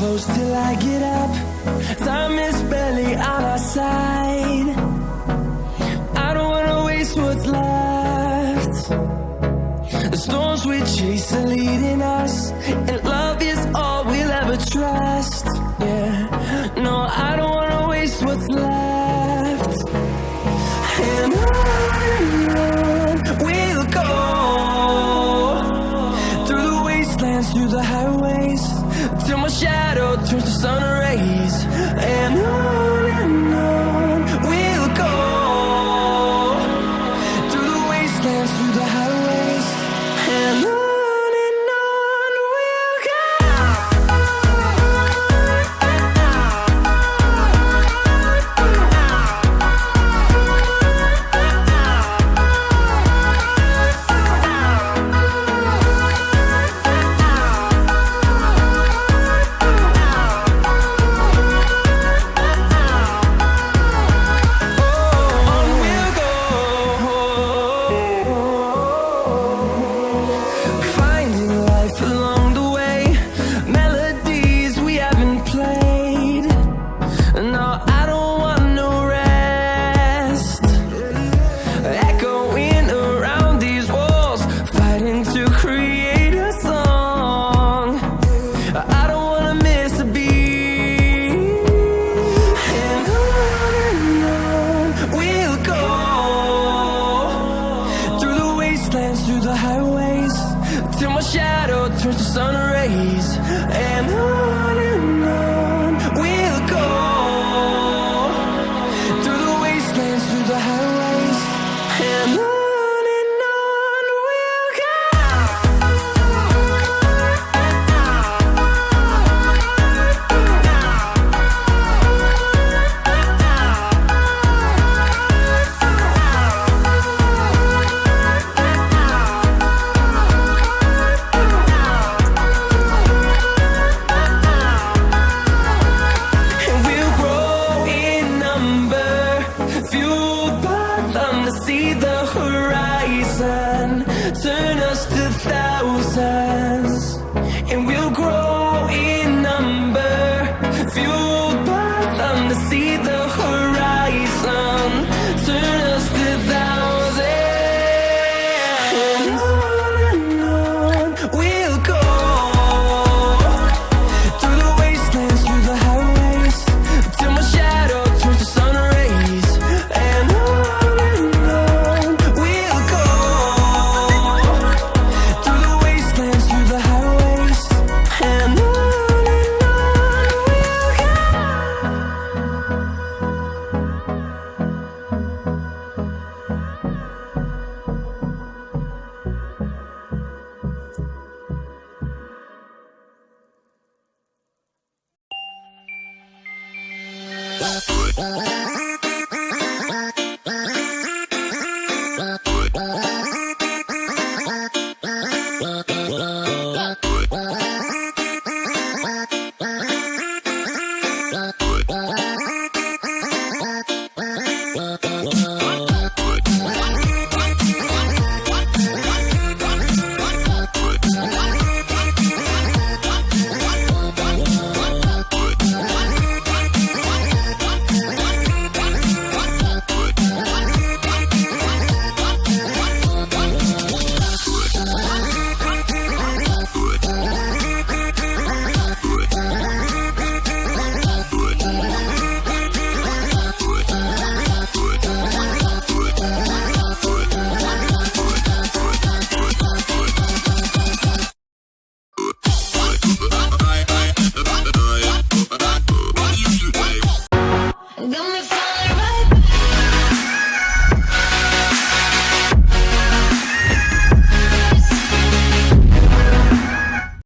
close till I get up. Time is barely on our side. I don't wanna waste what's left. The storms we chase are leading us, and love is all we'll ever trust. Yeah, no, I don't wanna waste what's left. And on we'll go, through the wastelands, through the highways, till my shadow turns to sun rays. And on we'll go, through the wastelands, through the highways, and on we'll go. Through the highways, till my shadow turns to sun rays. And on we'll go, through the wastelands, through the highways, and on we'll go. See the horizon, turn us to thousands, and we'll grow in number, fueled by them to see the horizon, turn us to thousands. And on we'll go, through the wastelands, through the highways, till my shadow turns to sun rays. And got me